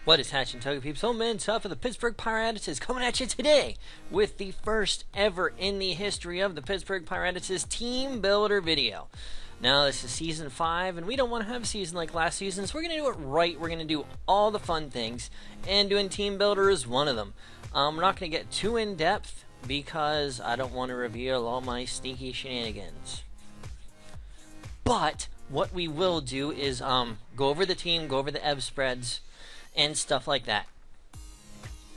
What is hatching, Toga peeps? OldManTup of the Pittsburgh Pirattata is coming at you today with the first ever in the history of the Pittsburgh Pirattata team builder video. Now, this is season 5, and we don't want to have a season like last season, so we're going to do it right. We're going to do all the fun things, and doing team builder is one of them. We're not going to get too in-depth because I don't want to reveal all my sneaky shenanigans. But what we will do is go over the team, go over the EV spreads, and stuff like that.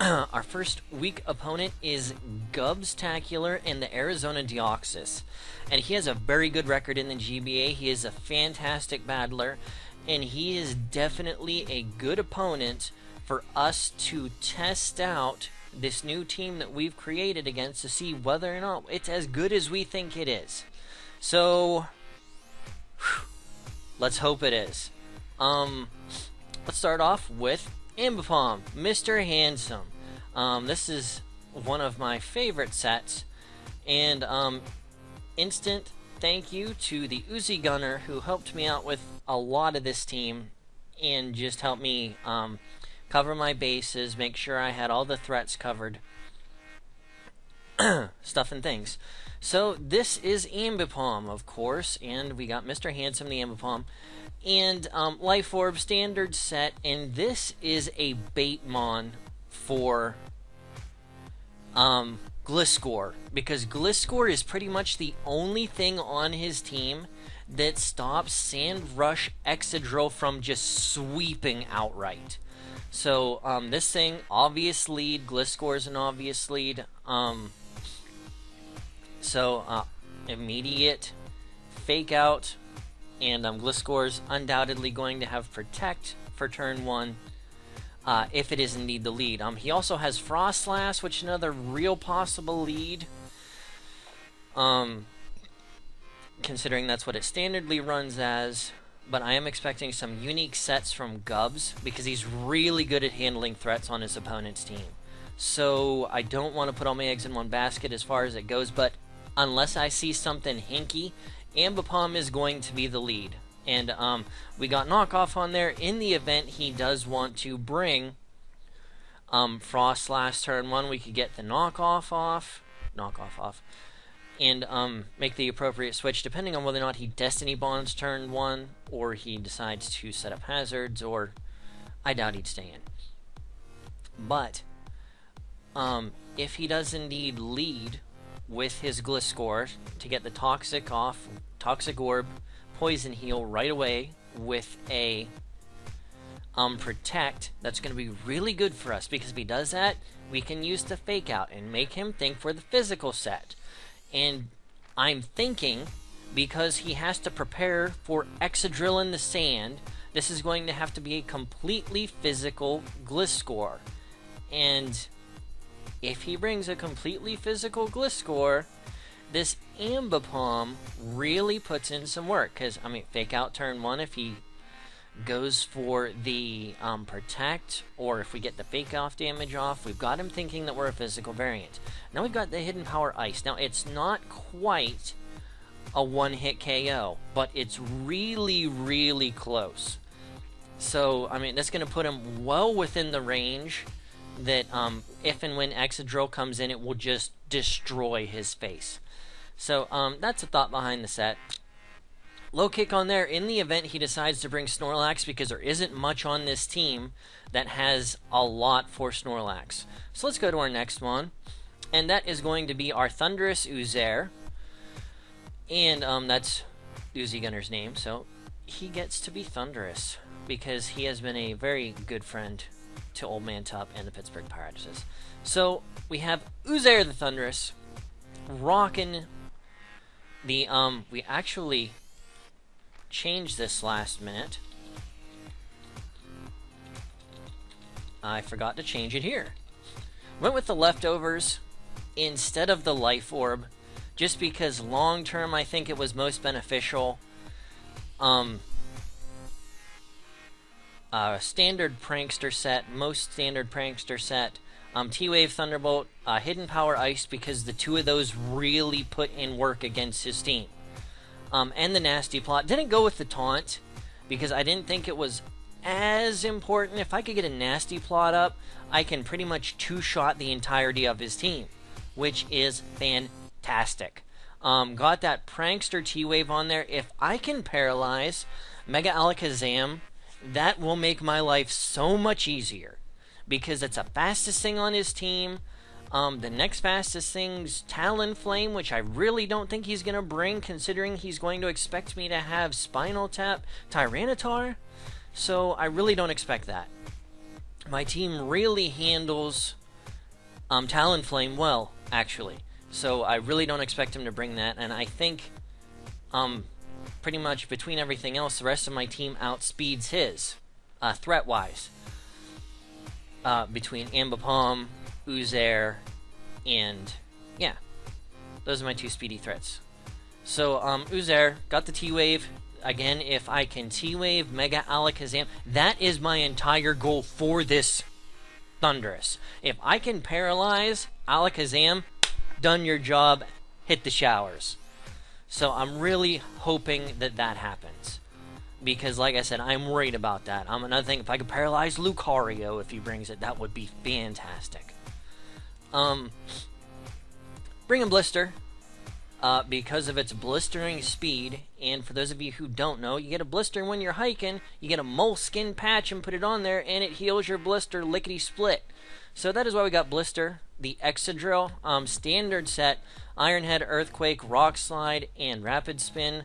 Our first week opponent is Gubstacular and the Arizona Deoxys, and he has a very good record in the GBA. He is a fantastic battler, and he is definitely a good opponent for us to test out this new team that we've created against to see whether or not it's as good as we think it is. So let's hope it is. Let's start off with Ambipom, Mr. Handsome. This is one of my favorite sets, and instant thank you to the Uzi Gunner who helped me out with a lot of this team and just helped me cover my bases, make sure I had all the threats covered, stuff and things. So this is Ambipom, of course, and we got Mr. Handsome, the Ambipom, and Life Orb standard set, and this is a Baitmon for Gliscor, because Gliscor is pretty much the only thing on his team that stops Sandrush Excadrill from just sweeping outright. So this thing, obvious lead, Gliscor is an obvious lead, immediate fake out, and Gliscor's undoubtedly going to have Protect for turn 1 if it is indeed the lead. He also has Frostlass, which is another real possible lead, considering that's what it standardly runs as. But I am expecting some unique sets from Gubs because he's really good at handling threats on his opponent's team. So I don't want to put all my eggs in one basket as far as it goes, but unless I see something hinky, Ambipom is going to be the lead. And we got knockoff on there in the event he does want to bring Frostlass turn 1. We could get the knockoff off, and make the appropriate switch depending on whether or not he Destiny Bonds turn 1 or he decides to set up hazards, or I doubt he'd stay in. But if he does indeed lead with his Gliscor to get the Toxic off, Toxic Orb, Poison Heal right away with a Protect, that's going to be really good for us, because if he does that, we can use the Fake Out and make him think for the physical set. And I'm thinking, because he has to prepare for Excadrill in the sand, this is going to have to be a completely physical Gliscor. And if he brings a completely physical Gliscor, this Ambipom really puts in some work. Because, Fake Out turn 1 if he goes for the Protect, or if we get the Fake Off damage off, we've got him thinking that we're a physical variant. Now we've got the Hidden Power Ice. Now it's not quite a one-hit KO, but it's really, really close. So, that's going to put him well within the range that if and when Excadrill comes in, it will just destroy his face. So, that's a thought behind the set. Low kick on there in the event he decides to bring Snorlax, because there isn't much on this team that has a lot for Snorlax. So let's go to our next one, and that is going to be our Thundurus Uzair, and that's Uzi Gunner's name, so he gets to be Thundurus because he has been a very good friend to OldManTup and the Pittsburgh Pirattata. So we have Uzair the Thundurus rocking the we actually changed this last minute. I forgot to change it here. Went with the leftovers instead of the Life Orb, just because long term I think it was most beneficial. Standard Prankster set, most standard Prankster set, T-Wave Thunderbolt, Hidden Power Ice, because the two of those really put in work against his team. And the Nasty Plot. Didn't go with the Taunt because I didn't think it was as important. If I could get a nasty plot up, I can pretty much two-shot the entirety of his team, which is fantastic. Got that Prankster T-Wave on there. If I can paralyze Mega Alakazam, that will make my life so much easier, because it's the fastest thing on his team. The next fastest thing's Talonflame, which I really don't think he's going to bring, considering he's going to expect me to have Spinal Tap Tyranitar. So I really don't expect that. My team really handles Talonflame well, actually. So I really don't expect him to bring that, and I think pretty much between everything else, the rest of my team outspeeds his, threat-wise. Between Ambipom, Uzair, and yeah, those are my two speedy threats. So Uzair got the T-Wave. Again, if I can T-Wave Mega Alakazam, that is my entire goal for this Thundurus. If I can paralyze Alakazam, done your job, hit the showers. So I'm really hoping that that happens, because like I said, I'm worried about that. Another thing, if I could paralyze Lucario if he brings it, that would be fantastic. Bring in Blister, because of its blistering speed, and for those of you who don't know, you get a blister when you're hiking, you get a moleskin patch and put it on there, and it heals your blister lickety-split. So that is why we got Blister. The Excadrill, standard set, Iron Head, Earthquake, Rock Slide, and Rapid Spin,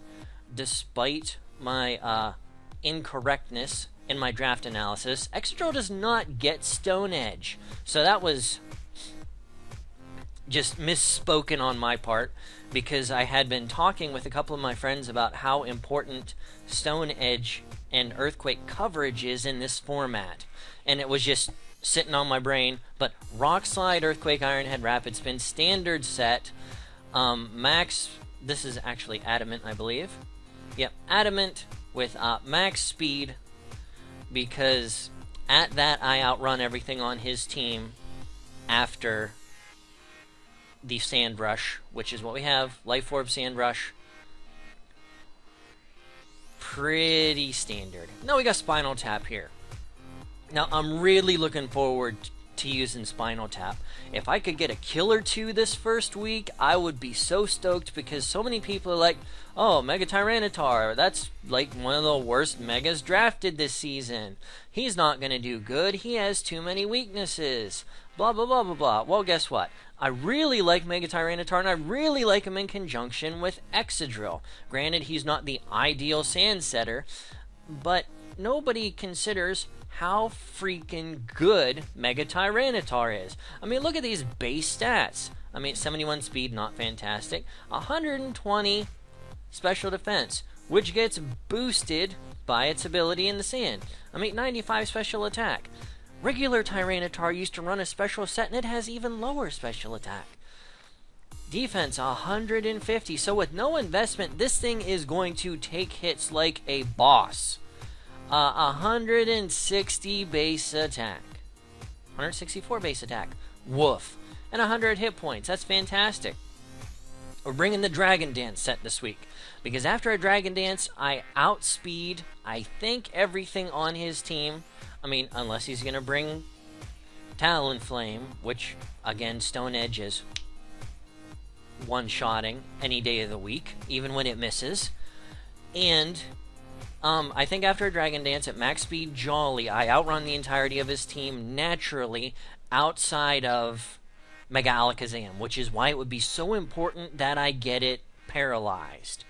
despite my incorrectness in my draft analysis. Excadrill does not get Stone Edge, so that was just misspoken on my part, because I had been talking with a couple of my friends about how important Stone Edge and Earthquake coverage is in this format, and it was just sitting on my brain. But Rock Slide, Earthquake, Iron Head, Rapid Spin, standard set, max, this is actually Adamant, I believe. Yep, Adamant with max speed, because at that I outrun everything on his team after the Sand Rush, which is what we have. Life Orb, Sand Rush. Pretty standard. Now we got Spinal Tap here. Now I'm really looking forward to using Spinal Tap. If I could get a kill or two this first week, I would be so stoked, because so many people are like, oh, Mega Tyranitar, that's like one of the worst Megas drafted this season. He's not going to do good. He has too many weaknesses. Blah, blah, blah, blah, blah. Well, guess what? I really like Mega Tyranitar, and I really like him in conjunction with Excadrill. Granted, he's not the ideal sand setter, but nobody considers how freaking good Mega Tyranitar is. I mean, look at these base stats. I mean, 71 speed, not fantastic. 120 special defense, which gets boosted by its ability in the sand. I mean, 95 special attack. Regular Tyranitar used to run a special set, and it has even lower special attack. Defense, 150. So with no investment, this thing is going to take hits like a boss. 160 base attack. 164 base attack. Woof. And 100 hit points. That's fantastic. We're bringing the Dragon Dance set this week, because after a Dragon Dance, I outspeed, I think, everything on his team. I mean, unless he's going to bring Talonflame, which, again, Stone Edge is one-shotting any day of the week, even when it misses. And I think after a Dragon Dance at max speed Jolly, I outrun the entirety of his team naturally outside of Mega Alakazam, which is why it would be so important that I get it paralyzed.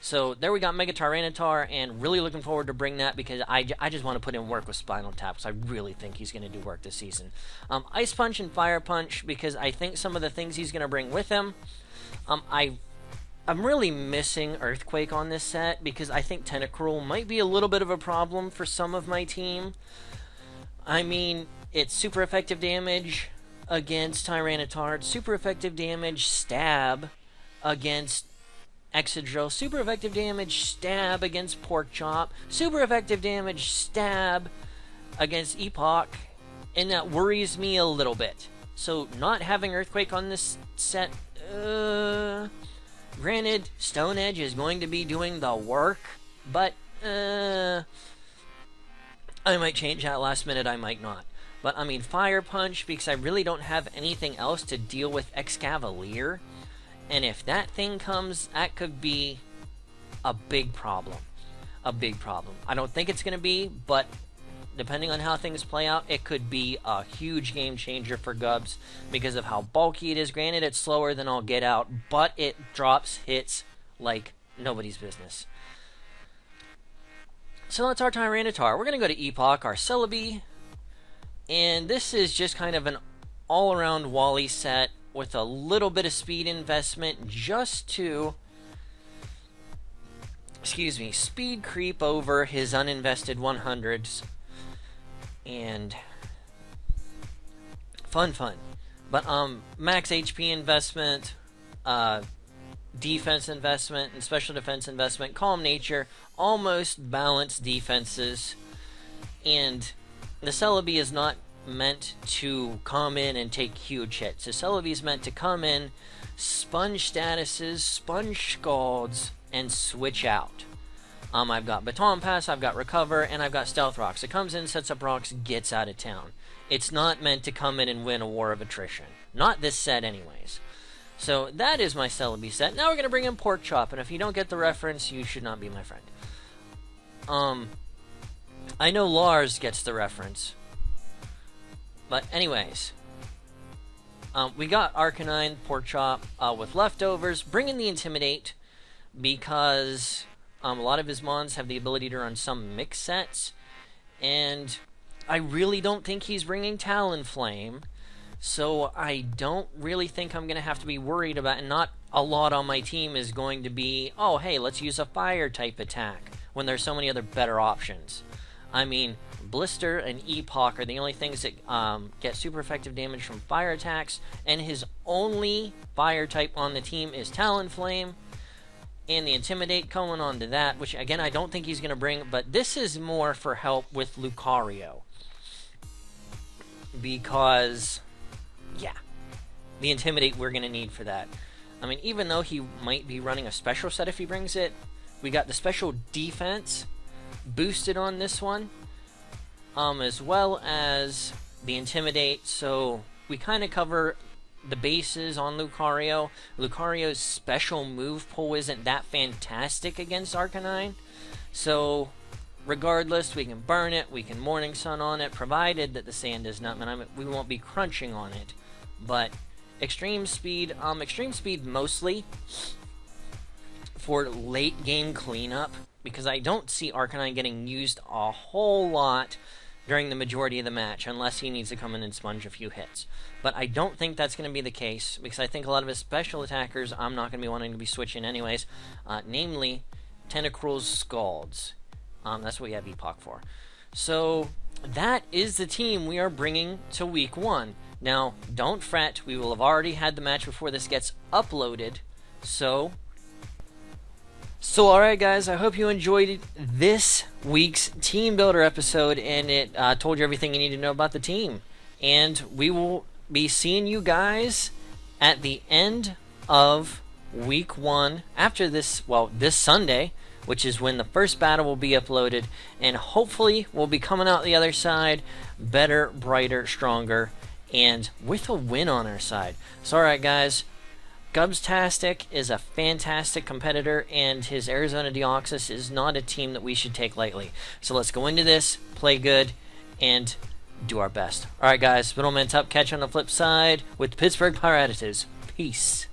So there we got Mega Tyranitar, and really looking forward to bring that, because I just want to put in work with Spinal Tap, because I really think he's going to do work this season. Ice Punch and Fire Punch, because I think some of the things he's going to bring with him. I'm really missing Earthquake on this set, because I think Tentacruel might be a little bit of a problem for some of my team. I mean, it's super effective damage against Tyranitar, super effective damage stab against Excadrill, super effective damage stab against Pork Chop, super effective damage stab against Epoch, and that worries me a little bit. So not having Earthquake on this set, granted, Stone Edge is going to be doing the work, but I might change that last minute, I might not. But I mean, Fire Punch, because I really don't have anything else to deal with Excadrill. And if that thing comes, that could be a big problem. A big problem. I don't think it's going to be, but depending on how things play out, it could be a huge game changer for Gubs because of how bulky it is. Granted, it's slower than I'll get out, but it drops hits like nobody's business. So that's our Tyranitar. We're going to go to Epoch, our Celebi. And this is just kind of an all-around Wally set with a little bit of speed investment just to, speed creep over his uninvested 100s. And fun. But max HP investment, defense investment, and special defense investment, calm nature, almost balanced defenses. And the Celebi is not meant to come in and take huge hits. The Celebi is meant to come in, sponge statuses, sponge scalds, and switch out. I've got Baton Pass, I've got Recover, and I've got Stealth Rocks. It comes in, sets up rocks, gets out of town. It's not meant to come in and win a war of attrition. Not this set anyways. So that is my Celebi set. Now we're going to bring in Pork Chop, and if you don't get the reference, you should not be my friend. I know Lars gets the reference. But anyways, we got Arcanine, Pork Chop with leftovers. Bring in the Intimidate because a lot of his mons have the ability to run some mix sets. And I really don't think he's bringing Talonflame. So I don't really think I'm going to have to be worried about, and not a lot on my team is going to be, oh hey, let's use a fire type attack when there's so many other better options. I mean, Blister and Epoch are the only things that get super effective damage from fire attacks, and his only fire type on the team is Talonflame, and the Intimidate going on to that, which again I don't think he's going to bring, but this is more for help with Lucario. Because, yeah, the Intimidate we're going to need for that. I mean, even though he might be running a special set if he brings it, we got the special defense boosted on this one, as well as the Intimidate, so we kind of cover the bases on Lucario. Lucario's special move pool isn't that fantastic against Arcanine, so regardless, we can burn it, we can Morning Sun on it, provided that the sand is not, we won't be crunching on it. But extreme speed mostly for late game cleanup, because I don't see Arcanine getting used a whole lot during the majority of the match, unless he needs to come in and sponge a few hits. But I don't think that's going to be the case, because I think a lot of his special attackers I'm not going to be wanting to be switching anyways, namely Tentacruel's Scalds. That's what we have Epoch for. So that is the team we are bringing to week 1. Now, don't fret, we will have already had the match before this gets uploaded, so alright guys, I hope you enjoyed this week's Team Builder episode, and it told you everything you need to know about the team. And we will be seeing you guys at the end of week 1, after this, this Sunday, which is when the first battle will be uploaded, and hopefully we'll be coming out the other side better, brighter, stronger, and with a win on our side. So alright guys, Gubstastic is a fantastic competitor, and his Arizona Deoxys is not a team that we should take lightly. So let's go into this, play good, and do our best. Alright guys, been OldManTup, catch you on the flip side with the Pittsburgh Pirattata. Peace.